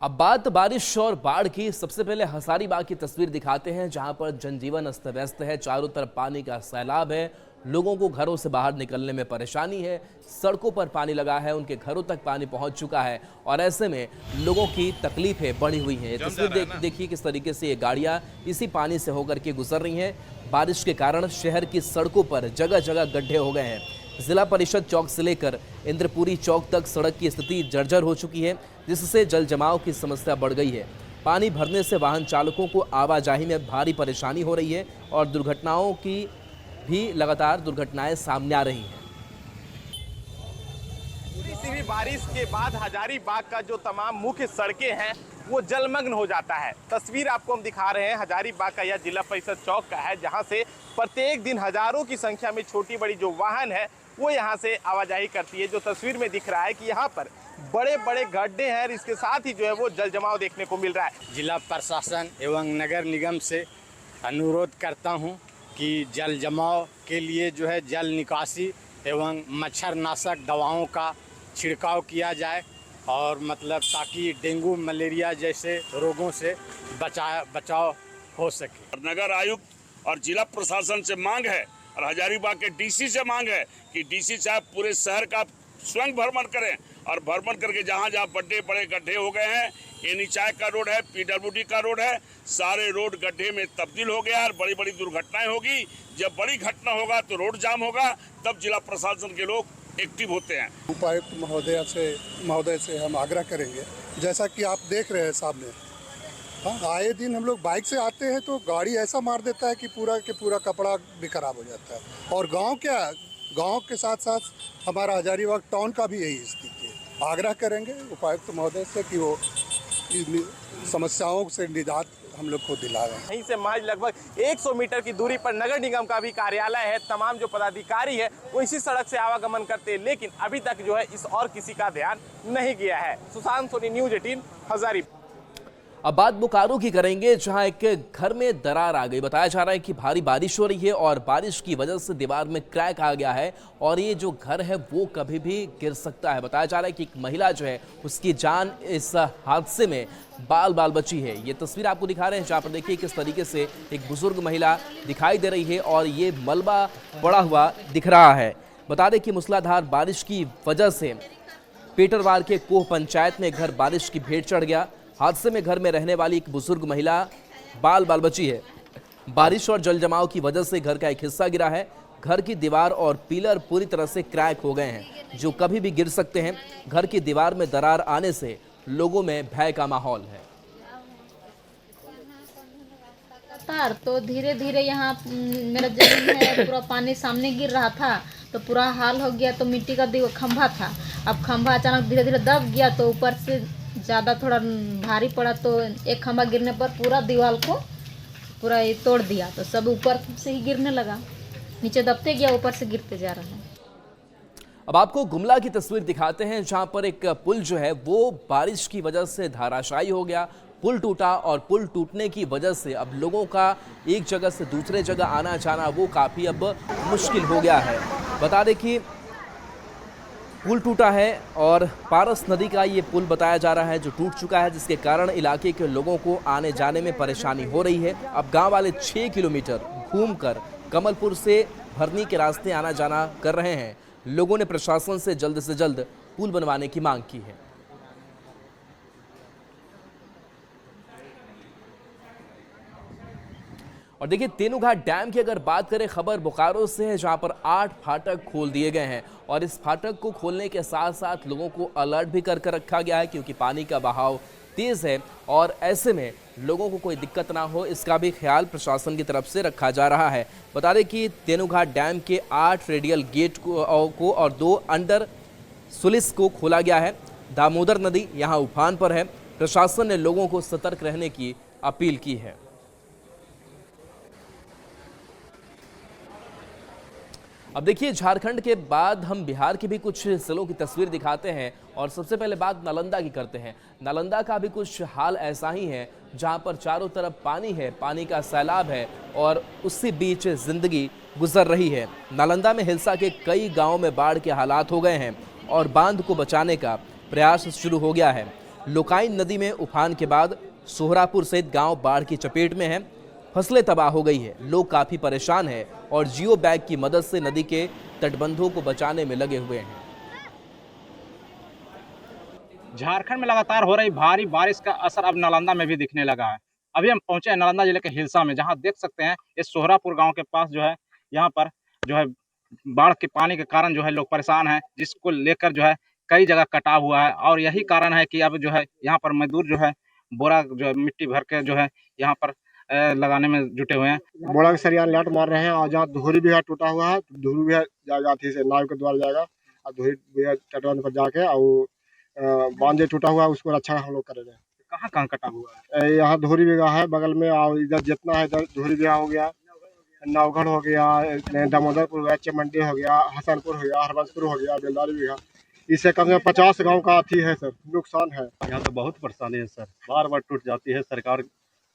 अब बात बारिश और बाढ़ की। सबसे पहले हजारीबाग की तस्वीर दिखाते हैं, जहां पर जनजीवन अस्त व्यस्त है। चारों तरफ पानी का सैलाब है। लोगों को घरों से बाहर निकलने में परेशानी है। सड़कों पर पानी लगा है, उनके घरों तक पानी पहुंच चुका है और ऐसे में लोगों की तकलीफें बढ़ी हुई हैं। ये तस्वीर देखिए किस तरीके से ये गाड़ियां इसी पानी से होकर के गुजर रही हैं। बारिश के कारण शहर की सड़कों पर जगह जगह गड्ढे हो गए हैं। जिला परिषद चौक से लेकर इंद्रपुरी चौक तक सड़क की स्थिति जर्जर हो चुकी है, जिससे जल जमाव की समस्या बढ़ गई है। पानी भरने से वाहन चालकों को आवाजाही में भारी परेशानी हो रही है और दुर्घटनाओं की भी लगातार दुर्घटनाएं सामने आ रही हैं। किसी भी बारिश के बाद हजारीबाग का जो तमाम मुख्य सड़कें हैं वो जलमग्न हो जाता है। तस्वीर आपको हम दिखा रहे हैं हजारीबाग का, यह जिला परिषद चौक का है, जहां से प्रत्येक दिन हजारों की संख्या में छोटी बड़ी जो वाहन है वो यहां से आवाजाही करती है। जो तस्वीर में दिख रहा है कि यहाँ पर बड़े बड़े गड्ढे हैं और इसके साथ ही जो है वो जल जमाव देखने को मिल रहा है। जिला प्रशासन एवं नगर निगम से अनुरोध करता हूं कि जल जमाव के लिए जो है जल निकासी एवं मच्छरनाशक दवाओं का छिड़काव किया जाए और मतलब ताकि डेंगू मलेरिया जैसे रोगों से बचाव हो सके। नगर आयुक्त और जिला प्रशासन से मांग है और हजारीबाग के डीसी से मांग है कि डीसी साहब पूरे शहर का स्वयं भ्रमण करें और भ्रमण करके जहां जहां बड़े गड्ढे हो गए हैं, ये निचाय का रोड है, पीडब्ल्यूडी का रोड है, सारे रोड गड्ढे में तब्दील हो गया और बड़ी बड़ी दुर्घटनाएं होगी। जब बड़ी घटना होगा तो रोड जाम होगा, तब जिला प्रशासन के लोग एक्टिव होते हैं। उपायुक्त महोदय से हम आग्रह करेंगे, जैसा कि आप देख रहे हैं सामने, हाँ, आए दिन हम लोग बाइक से आते हैं तो गाड़ी ऐसा मार देता है कि पूरा के पूरा कपड़ा भी खराब हो जाता है। और गांव के साथ साथ हमारा हजारीबाग टाउन का भी यही स्थिति है। आग्रह करेंगे उपायुक्त महोदय से कि वो समस्याओं से निजात हम लोग को दिलाएं। यहीं से महज लगभग 100 मीटर की दूरी पर नगर निगम का भी कार्यालय है। तमाम जो पदाधिकारी है वो इसी सड़क से आवागमन करते हैं, लेकिन अभी तक जो है इस और किसी का ध्यान नहीं गया है। सुशांत सोनी, न्यूज़ 18 हजारीबाग। अब बात बोकारो की करेंगे, जहां एक घर में दरार आ गई। बताया जा रहा है कि भारी बारिश हो रही है और बारिश की वजह से दीवार में क्रैक आ गया है और ये जो घर है वो कभी भी गिर सकता है। बताया जा रहा है कि एक महिला जो है उसकी जान इस हादसे में बाल बची है। ये तस्वीर आपको दिखा रहे हैं, जहां पर देखिए किस तरीके से एक बुजुर्ग महिला दिखाई दे रही है और ये मलबा पड़ा हुआ दिख रहा है। बता दें कि मूसलाधार बारिश की वजह से पेटरवार के कोह पंचायत में घर बारिश की भेंट चढ़ गया। हादसे में घर में रहने वाली एक बुजुर्ग महिला बाल बची है। बारिश और जल जमाव की वजह से घर का एक हिस्सा गिरा है। घर की दीवार और पिलर पूरी तरह से क्रैक हो गए हैं, जो कभी भी गिर सकते हैं। घर की दीवार में दरार आने से लोगों में भय का माहौल है। तो धीरे धीरे यहाँ मेरा जमीन है, पूरा पानी सामने गिर रहा था तो पूरा हाल हो गया। तो मिट्टी का खंभा था, अब खंभा अचानक धीरे धीरे दब गया तो ऊपर से ज़्यादा थोड़ा भारी पड़ा तो एक खंभा गिरने पर पूरा दीवार को पूरा ये तोड़ दिया। तो सब ऊपर से ही गिरने लगा, नीचे दबते गया, ऊपर से गिरते जा रहा है। अब आपको गुमला की तस्वीर दिखाते हैं, जहां पर एक पुल जो है वो बारिश की वजह से धाराशायी हो गया। पुल टूटा और पुल टूटने की वजह से अब लोगों का एक जगह से दूसरे जगह आना जाना वो काफ़ी अब मुश्किल हो गया है। बता दें कि पुल टूटा है और पारस नदी का ये पुल बताया जा रहा है जो टूट चुका है, जिसके कारण इलाके के लोगों को आने जाने में परेशानी हो रही है। अब गांव वाले 6 किलोमीटर घूमकर कमलपुर से भरनी के रास्ते आना जाना कर रहे हैं। लोगों ने प्रशासन से जल्द पुल बनवाने की मांग की है। और देखिए तेनुघाट डैम की अगर बात करें, खबर बोकारो से है, जहां पर 8 फाटक खोल दिए गए हैं और इस फाटक को खोलने के साथ साथ लोगों को अलर्ट भी कर रखा गया है, क्योंकि पानी का बहाव तेज है और ऐसे में लोगों को कोई दिक्कत ना हो इसका भी ख्याल प्रशासन की तरफ से रखा जा रहा है। बता दें कि तेनुघाट डैम के 8 रेडियल गेट को और 2 अंडर सुलिस को खोला गया है। दामोदर नदी यहाँ उफान पर है। प्रशासन ने लोगों को सतर्क रहने की अपील की है। अब देखिए झारखंड के बाद हम बिहार के भी कुछ जिलों की तस्वीर दिखाते हैं और सबसे पहले बात नालंदा की करते हैं। नालंदा का भी कुछ हाल ऐसा ही है, जहां पर चारों तरफ पानी है, पानी का सैलाब है और उसी बीच जिंदगी गुजर रही है। नालंदा में हिल्सा के कई गांवों में बाढ़ के हालात हो गए हैं और बांध को बचाने का प्रयास शुरू हो गया है। लोकाइन नदी में उफान के बाद सोहरापुर सहित गांव बाढ़ की चपेट में है। फसलें तबाह हो गई है, लोग काफी परेशान हैं और जियो बैग की मदद से नदी के तटबंधों को बचाने में लगे हुए हैं। झारखंड में लगातार हो रही भारी बारिश का असर अब नालंदा में भी दिखने लगा है। अभी हम पहुंचे हैं नालंदा जिले के हिलसा में, जहां देख सकते हैं इस सोहरापुर गांव के पास जो है यहां पर जो है बाढ़ के पानी के कारण जो है लोग परेशान हैं, जिसको लेकर जो है कई जगह कटाव हुआ है। और यही कारण है कि अब जो है यहाँ पर मजदूर जो है बोरा जो है मिट्टी भर के जो है यहाँ पर लगाने में जुटे हुए हैं। बोरा के सरिया लाट मार रहे हैं और जहाँ धोरी भी है टूटा हुआ है, धोरी भी जाएगा अथी से नाव के द्वारा जाएगा और धोरी भी तटबंध पर जाके और बांध टूटा हुआ है उसको रक्षा हम लोग करेंगे। कहाँ कहाँ कटा हुआ है? यहाँ धोरी बिघा है बगल में और इधर जितना है इधर धोरी बिघा हो गया, नवगढ़ हो गया, दामोदरपुर हो गया, चमंडी हो गया, हसनपुर हो गया, हरबंसपुर हो गया, बेलदारी बिघा। इससे कम से कम 50 गांव का अथी है सर, नुकसान है। यहाँ तो बहुत परेशानी है सर, बार बार टूट जाती है। सरकार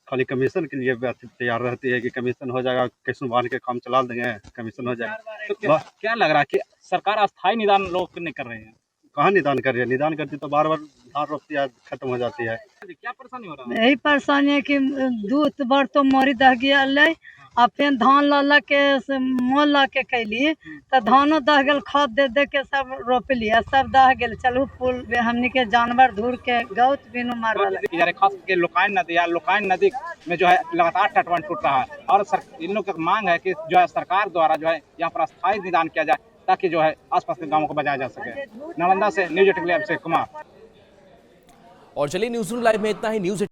खाली कमीशन के लिए तैयार रहती है कि कमीशन हो जाएगा, कैसे बांध के काम चला देंगे, कमीशन हो जाएगा। तो क्या लग रहा है कि सरकार अस्थायी निदान लोग नहीं कर रहे हैं? कहाँ निदान कर रही है? निदान करती तो बार बार धान रोपती है, खत्म हो जाती है। क्या परेशानी हो रहा है? यही परेशानी है कि 2 बार तो मोरी दह गया आ फिर धान ला के मोल ला के कैली तो धानो दह गल, खाद दे दे के सब रोपलिए, सब दह गल। चलू फूल हमनी के जानवर धूर के गौत बिनु मार रहा है। खास करके लोकाइन नदी है, लोकाइन नदी में जो है लगातार तटबंध टूट रहा है और इन लोगों की मांग है कि जो है सरकार द्वारा जो है यहाँ पर अस्थायी निदान किया जाए ताकि जो है आसपास के गाँवों को बचाया जा सके। नालंदा से न्यूज़ 18 के लिए अभिषेक कुमार। और चलिए न्यूज़ रूम लाइव में इतना ही। न्यूज़